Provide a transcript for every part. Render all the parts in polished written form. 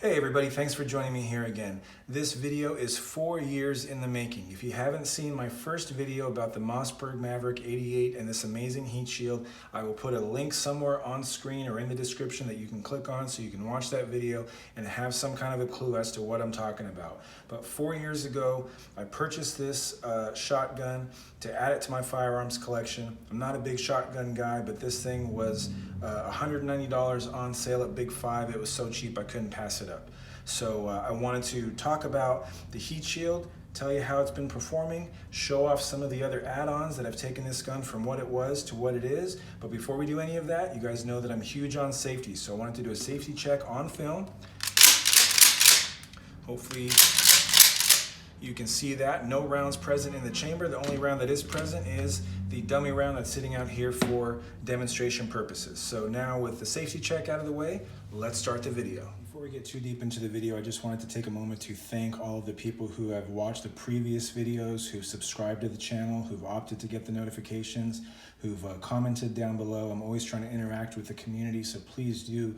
Hey everybody, thanks for joining me here again. This video is 4 years in the making. If you haven't seen my first video about the Mossberg Maverick 88 and this amazing heat shield, I will put a link somewhere on screen or in the description that you can click on so you can watch that video and have some kind of a clue as to what I'm talking about. But 4 years ago, I purchased this shotgun to add it to my firearms collection. I'm not a big shotgun guy, but this thing was $190 on sale at Big 5. It was so cheap I couldn't pass it up. So I wanted to talk about the heat shield, tell you how it's been performing, show off some of the other add-ons that have taken this gun from what it was to what it is. But before we do any of that, you guys know that I'm huge on safety, so I wanted to do a safety check on film. Hopefully you can see that. No rounds present in the chamber. The only round that is present is the dummy round that's sitting out here for demonstration purposes. So now with the safety check out of the way, let's start the video. Before we get too deep into the video, I just wanted to take a moment to thank all of the people who have watched the previous videos, who've subscribed to the channel, who've opted to get the notifications, who've commented down below. I'm always trying to interact with the community, so please do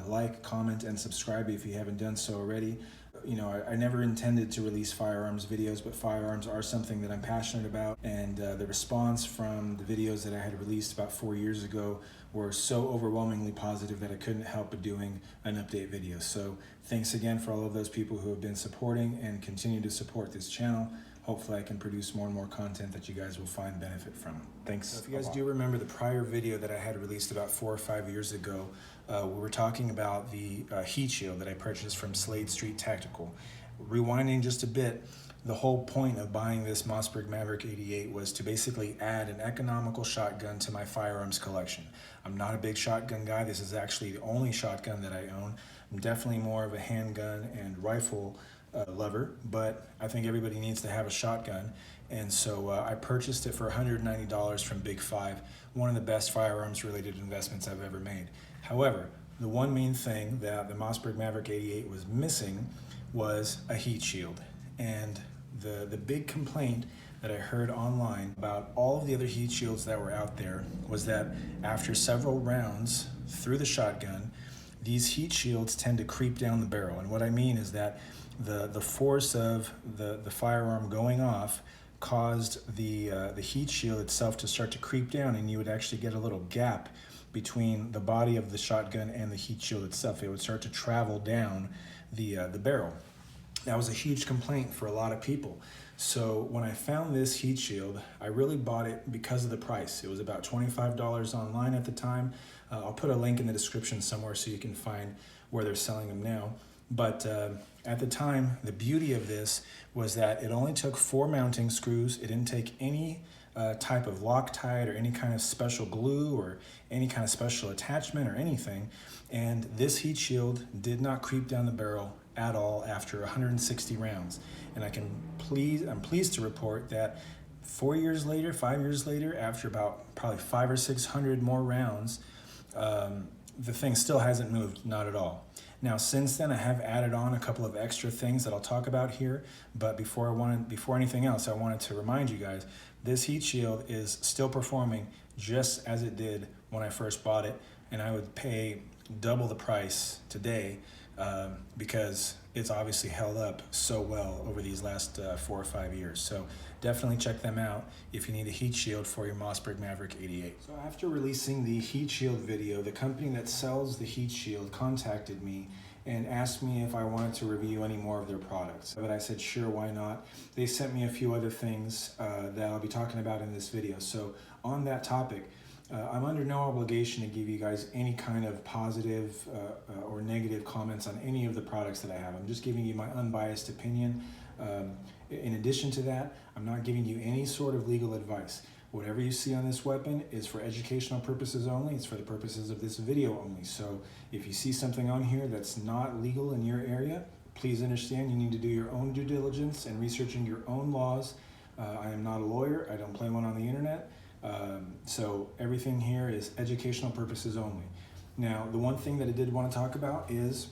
like, comment, and subscribe if you haven't done so already. You know, I never intended to release firearms videos, but firearms are something that I'm passionate about, and the response from the videos that I had released about 4 years ago were so overwhelmingly positive that I couldn't help but doing an update video. So thanks again for all of those people who have been supporting and continue to support this channel. Hopefully I can produce more and more content that you guys will find benefit from. Thanks. So if you guys do remember the prior video that I had released about 4 or 5 years ago, we were talking about the heat shield that I purchased from Slade Street Tactical. Rewinding just a bit, the whole point of buying this Mossberg Maverick 88 was to basically add an economical shotgun to my firearms collection. I'm not a big shotgun guy. This is actually the only shotgun that I own. I'm definitely more of a handgun and rifle lover, but I think everybody needs to have a shotgun, and so I purchased it for $190 from Big 5, one of the best firearms related investments I've ever made. However, the one main thing that the Mossberg Maverick 88 was missing was a heat shield, and the big complaint that I heard online about all of the other heat shields that were out there was that after several rounds through the shotgun, these heat shields tend to creep down the barrel. And what I mean is that the force of the firearm going off caused the heat shield itself to start to creep down, and you would actually get a little gap between the body of the shotgun and the heat shield itself. It would start to travel down the barrel. That was a huge complaint for a lot of people. So when I found this heat shield, I really bought it because of the price. It was about $25 online at the time. I'll put a link in the description somewhere so you can find where they're selling them now. But at the time, the beauty of this was that it only took 4 mounting screws. It didn't take any type of Loctite or any kind of special glue or any kind of special attachment or anything. And this heat shield did not creep down the barrel at all after 160 rounds. And I'm pleased to report that 4 years later, 5 years later, after about probably 500 or 600 more rounds, the thing still hasn't moved, not at all. Now, since then, I have added on a couple of extra things that I'll talk about here, but before anything else, I wanted to remind you guys, this heat shield is still performing just as it did when I first bought it, and I would pay double the price today because it's obviously held up so well over these last 4 or 5 years. So definitely check them out if you need a heat shield for your Mossberg Maverick 88. So after releasing the heat shield video, the company that sells the heat shield contacted me and asked me if I wanted to review any more of their products. But I said, sure, why not? They sent me a few other things that I'll be talking about in this video. So on that topic, I'm under no obligation to give you guys any kind of positive or negative comments on any of the products that I have. I'm just giving you my unbiased opinion. In addition to that, I'm not giving you any sort of legal advice. Whatever you see on this weapon is for educational purposes only. It's for the purposes of this video only. So if you see something on here that's not legal in your area, please understand you need to do your own due diligence and researching your own laws. I am not a lawyer. I don't play one on the internet. So everything here is educational purposes only. Now, the one thing that I did want to talk about is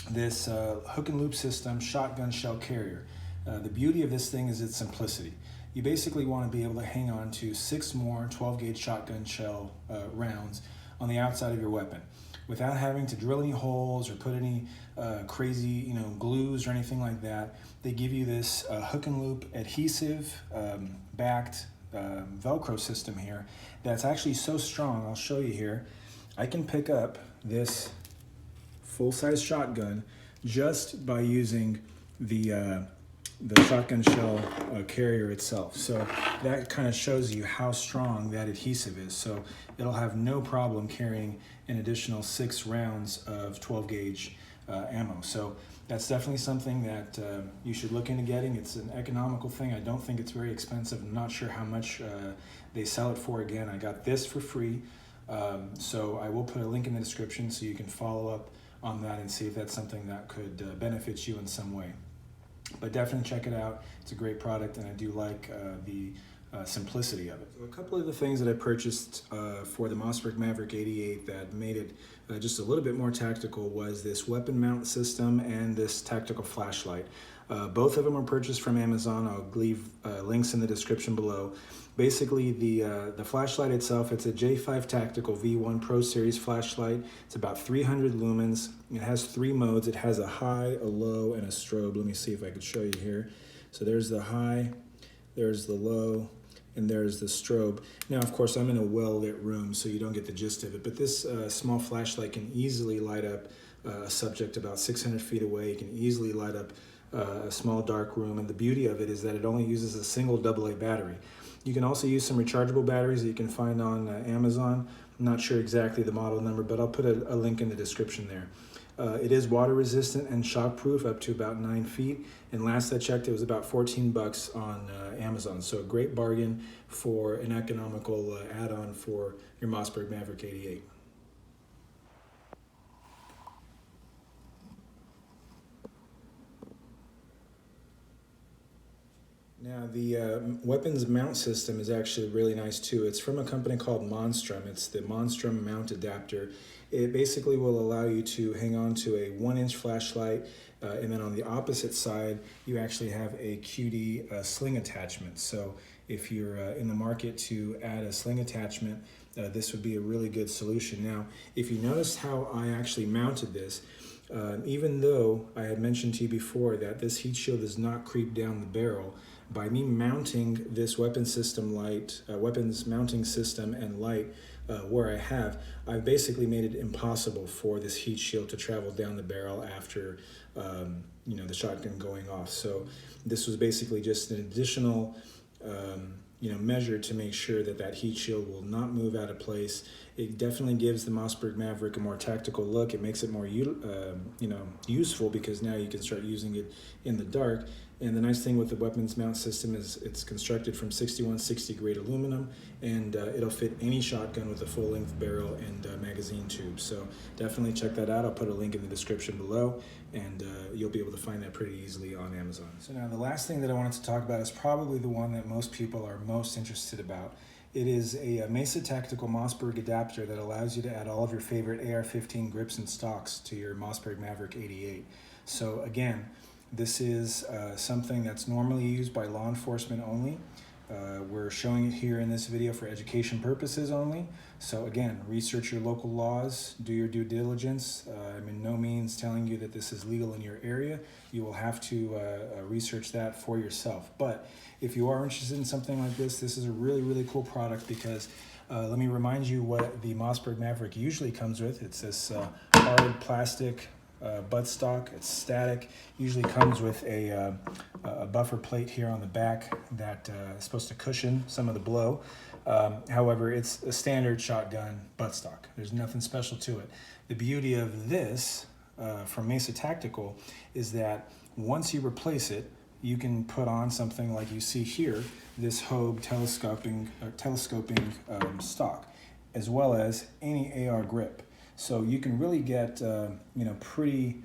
this hook and loop system shotgun shell carrier. The beauty of this thing is its simplicity. You basically want to be able to hang on to 6 more 12 gauge shotgun shell rounds on the outside of your weapon. without having to drill any holes or put any crazy glues or anything like that. They give you this hook and loop adhesive backed Velcro system here that's actually so strong. I'll show you here. I can pick up this full-size shotgun just by using the shotgun shell carrier itself. So that kind of shows you how strong that adhesive is. So it'll have no problem carrying an additional 6 rounds of 12 gauge ammo. So that's definitely something that you should look into getting. It's an economical thing. I don't think it's very expensive. I'm not sure how much they sell it for. Again, I got this for free. So I will put a link in the description so you can follow up on that and see if that's something that could benefit you in some way. But definitely check it out. It's a great product, and I do like the simplicity of it. So a couple of the things that I purchased for the Mossberg Maverick 88 that made it just a little bit more tactical was this weapon mount system and this tactical flashlight. Both of them are purchased from Amazon. I'll leave links in the description below. Basically, the flashlight itself, it's a J5 Tactical V1 Pro Series flashlight. It's about 300 lumens. It has 3 modes. It has a high, a low, and a strobe. Let me see if I could show you here. So there's the high, there's the low, and there's the strobe. Now, of course, I'm in a well-lit room, so you don't get the gist of it, but this small flashlight can easily light up a subject about 600 feet away. You can easily light up a small dark room, and the beauty of it is that it only uses a single AA battery. You can also use some rechargeable batteries that you can find on Amazon. I'm not sure exactly the model number, but I'll put a link in the description there. It is water resistant and shockproof up to about 9 feet. And last I checked, it was about 14 bucks on Amazon. So a great bargain for an economical add-on for your Mossberg Maverick 88. Now the weapons mount system is actually really nice too. It's from a company called Monstrum. It's the Monstrum mount adapter. It basically will allow you to hang on to a 1-inch flashlight, and then on the opposite side you actually have a QD sling attachment. So if you're in the market to add a sling attachment, this would be a really good solution. Now if you notice how I actually mounted this, even though I had mentioned to you before that this heat shield does not creep down the barrel, by me mounting this weapons mounting system and light where I have, I've basically made it impossible for this heat shield to travel down the barrel after the shotgun going off. So this was basically just an additional measure to make sure that that heat shield will not move out of place. It definitely gives the Mossberg Maverick a more tactical look. It makes it more useful because now you can start using it in the dark. And the nice thing with the weapons mount system is it's constructed from 6160 grade aluminum, and it'll fit any shotgun with a full-length barrel and magazine tube. So definitely check that out. I'll put a link in the description below, and you'll be able to find that pretty easily on Amazon. So now the last thing that I wanted to talk about is probably the one that most people are most interested about. It is a Mesa Tactical Mossberg Adapter that allows you to add all of your favorite AR-15 grips and stocks to your Mossberg Maverick 88. So again, this is something that's normally used by law enforcement only. We're showing it here in this video for education purposes only. So again, research your local laws, do your due diligence. I'm in no means telling you that this is legal in your area. You will have to research that for yourself. But if you are interested in something like this, this is a really, really cool product because let me remind you what the Mossberg Maverick usually comes with. It's this hard plastic buttstock. It's static. Usually comes with a buffer plate here on the back that is supposed to cushion some of the blow. However, it's a standard shotgun buttstock. There's nothing special to it. The beauty of this from Mesa Tactical is that once you replace it, you can put on something like you see here, this Hogue telescoping stock, as well as any AR grip. So you can really get pretty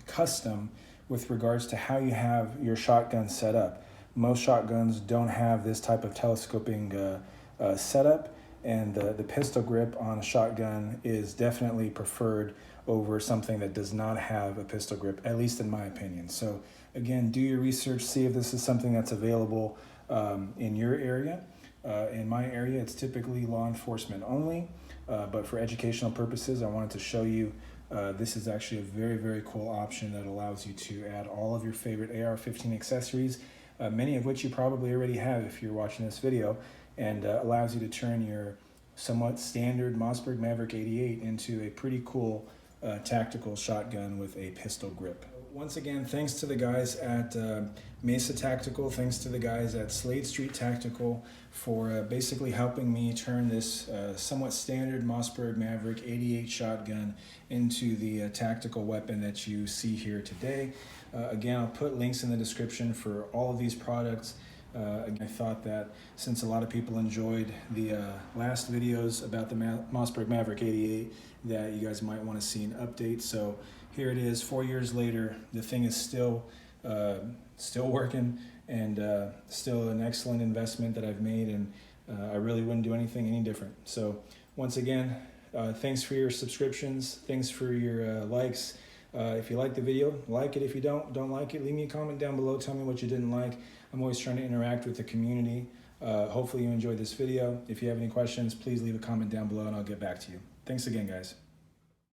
custom with regards to how you have your shotgun set up. Most shotguns don't have this type of telescoping setup, and the pistol grip on a shotgun is definitely preferred over something that does not have a pistol grip, at least in my opinion. So again, do your research, see if this is something that's available in your area. In my area, it's typically law enforcement only. but for educational purposes, I wanted to show you this is actually a very, very cool option that allows you to add all of your favorite AR-15 accessories, many of which you probably already have if you're watching this video, and allows you to turn your somewhat standard Mossberg Maverick 88 into a pretty cool tactical shotgun with a pistol grip. Once again, thanks to the guys at Mesa Tactical, thanks to the guys at Slade Street Tactical for basically helping me turn this somewhat standard Mossberg Maverick 88 shotgun into the tactical weapon that you see here today. Again, I'll put links in the description for all of these products. I thought that since a lot of people enjoyed the last videos about the Mossberg Maverick 88, that you guys might want to see an update. So here it is, 4 years later. The thing is still working, and still an excellent investment that I've made, and I really wouldn't do anything any different. So once again, thanks for your subscriptions, thanks for your likes. If you like the video, like it. If you don't like it, leave me a comment down below. Tell me what you didn't like. I'm always trying to interact with the community. Hopefully you enjoyed this video. If you have any questions, please leave a comment down below and I'll get back to you. Thanks again, guys.